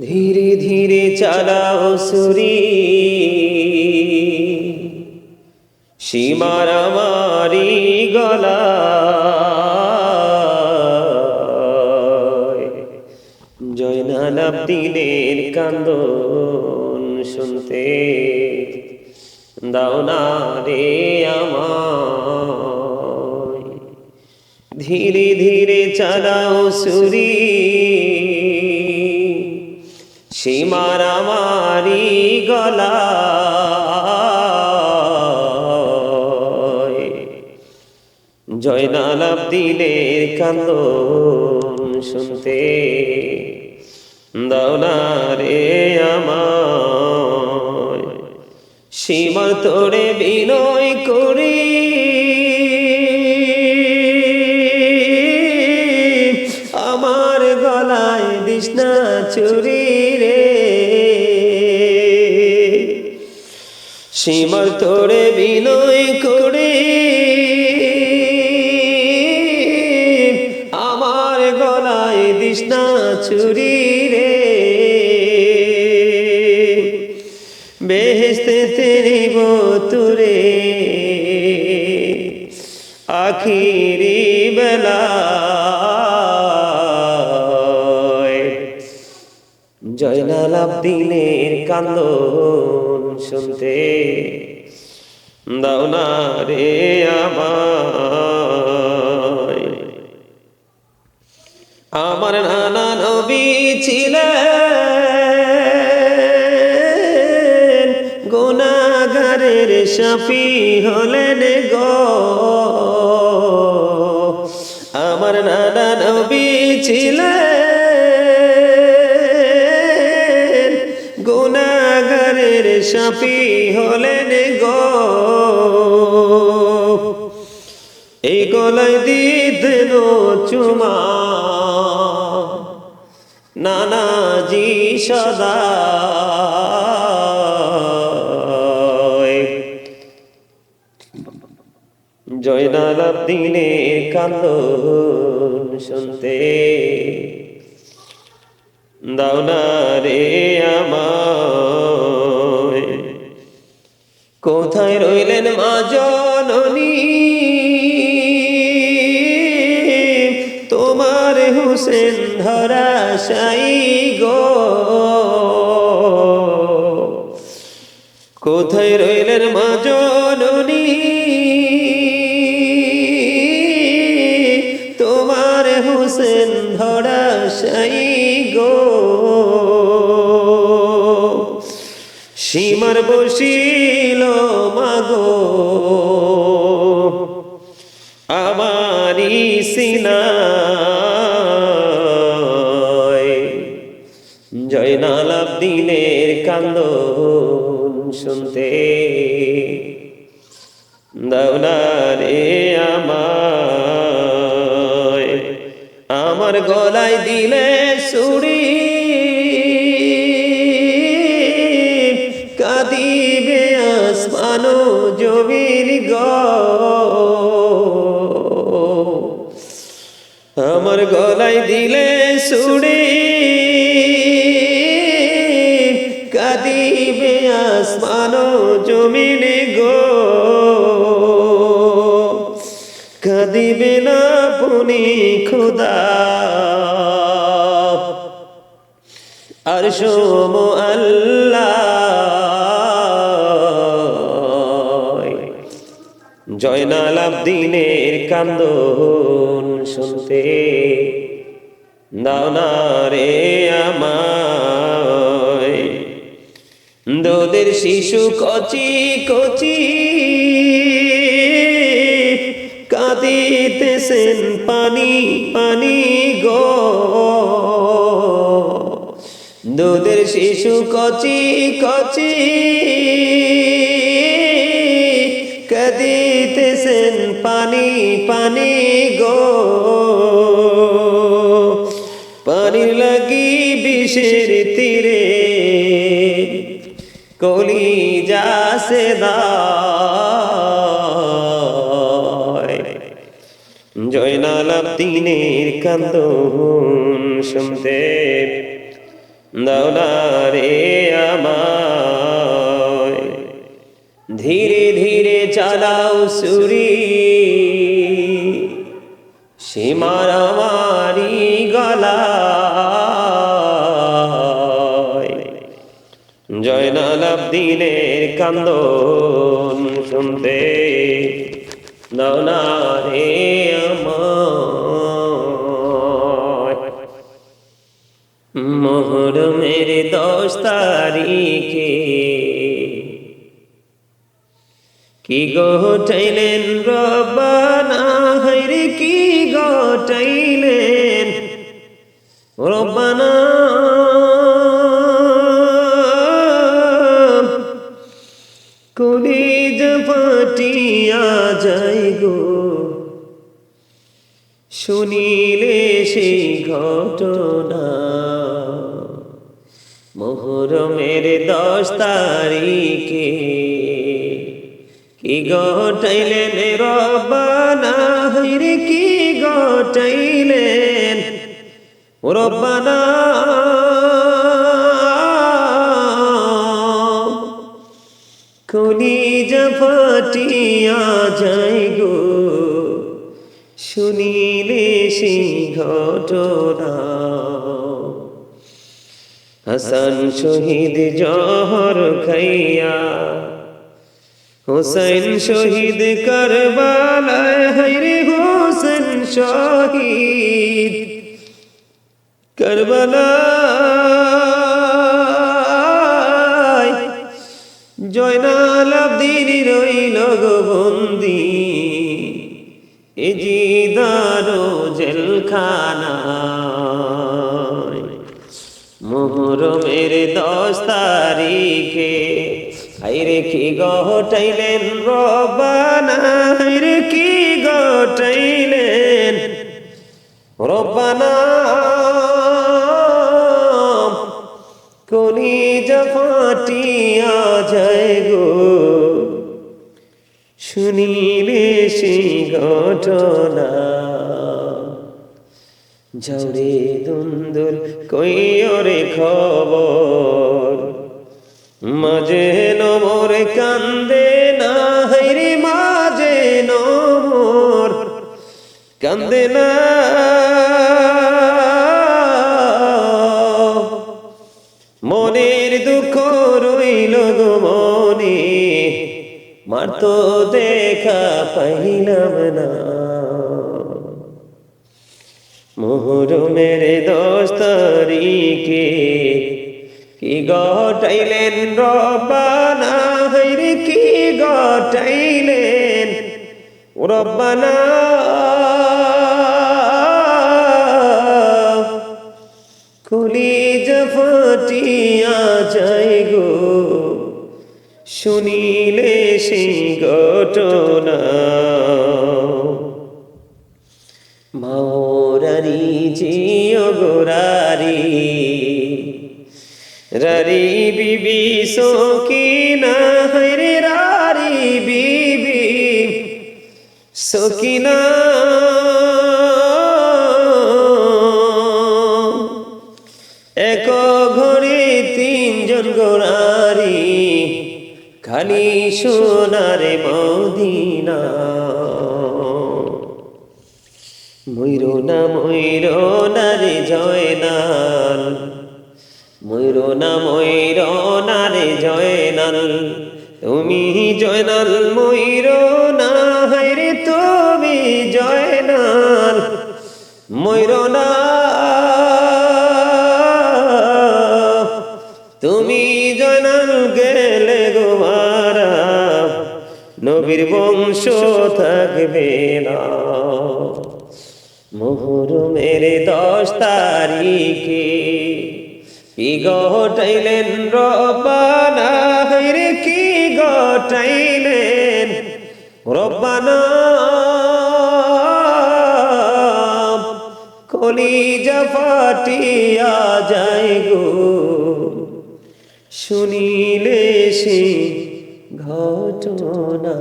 ধীরে ধীরে চালাও সুরি সীমার আমারি গলায় জয়নাল আব্দিনের কান্দন শুনতে দাও না রে আমায়। ধীরে ধীরে চালাও সুরি সীমার আমারি গলায় জয়নাল আব্দিনের কান্দন শুনতে দাও না রে আমায়। সীমার তোরে বিনয় করি আমার গলায় দিস না চুরি রে। সীমার তোরে বিনয় করে আমার গলায় দিস না চুরি রে। বেহেশতে নিব তুরে আখিরি বেলায় জয়নাল আব্দিনের কান্দন শুনতে দাও না রে আমায়। আমার নানা নবী ছিলেন গুনাহগারের শাফি হলেন গো। আমার নানা নবী ছিলেন গুনাহগারের শাফি হলেন গো। এই গলায় দিতেন চুমা নানাজি সদা জয়নাল আব্দিনের কান্দন শুনতে দাও না রে আমায়। কোথায় রইলেন মা জননী তোমার হুসেন ধরাশায়ী গো। কোথায় রইলেন মা জননী তোমার হুসেন ধরাশায়ী গো। সীমার বসিল মাগো আমারি সিনায় জয়নাল আব্দিনের কান্দন শুনতে দাও না রে আমায়। আমার গলায় দিলে সুরি কাঁদিবে আসমান জমির গো। আমার গলায় দিলে সুরি কাঁদিবে আসমান জমিন গো। কাঁদিবে না পুনি খুদা আর সোম আল্লাহ জয়নাল আব্দিনের কান্দন শুনতে দাও না রে আমায়। দুধের শিশু কচি কচি কাঁদিতেছেন পানি পানি গো। দুধের শিশু কচি কচি কাঁদিতেছেন পানি পানি গো। পানির লাগি বিষের তীরে কলিজা সেদায় জয়নাল আব্দিনের কান্দন শুনতে দাও না রে আমায়। ধীরে ধীরে চালাও ছুরি, সীমার আমারি গলায়। জয়নাল আবদিনের কান্দন শুনতে দাও না রে আমায়। মুহররমের 10 তারিখে কি ঘটাইলেন রব্বানা, হায়রে কি ঘটাইলেন রব্বানা। কলিজা ফাটিয়া যায় গো শুনিলে সেই ঘটনা। মুহররমের 10 তারিখে কি ঘটাইলেন রব্বানা, হায়রে কি ঘটাইলেন রব্বানা। কলিজা ফাটিয়া যায় গো শুনিলে সেই ঘটনা। হাসান শহীদ জহর খাইয়া, হুসাইন শহীদ কারবালায়, হায়রে হুসেন শহীদ কারবালায়। জয়নাল আবদিন রইল গো বন্দী এ জিদারো জেলখানায়। মুহররমের 10 তারিখে হায়রে কি ঘটাইলেন রব্বানা, হায়রে কি ঘটাইলেন রব্বানা। কলিজা ফাটিয়া যায় গো শুনিলে সেই ঘটনা। যাওরে দুন্দুল কইরে খবর, মাঝে নমর কান্দে না, হায়রে মাঝে নমর কান্দে না। মনের দুঃখ রইল গো মনে, মার তো দেখা পাইলাম না। মুহররমের 10 তারিখে কি ঘটাইলেন রব্বানা, হায়রে কি ঘটাইলেন রব্বানা। কলিজা ফাটিয়া যায় গো শুনিলে সেই ঘটনা। মাওরারি জিও গোরারি, রারি বিবি সকিনা, হায়রে রারি বিবি সকিনা। এক ঘরে 3 জন গোরারি, খালি সোনার মদিনা। ময়ূর না রে জয়নাল, ময়ূর না রে জয়নাল। তুমি জয়নাল ময়ূর না, হায়রে তুমি জয়নাল ময়ূর না। তুমি জয়নাল গেলে গো মারা, নবীর বংশ থাকবে না। মুহররমের 10 তারিখে কি ঘটাইলেন রব্বানা, হায়রে কি ঘটাইলেন রব্বানা। কলিজা ফাটিয়া যায় গো শুনিলে সেই ঘটনা।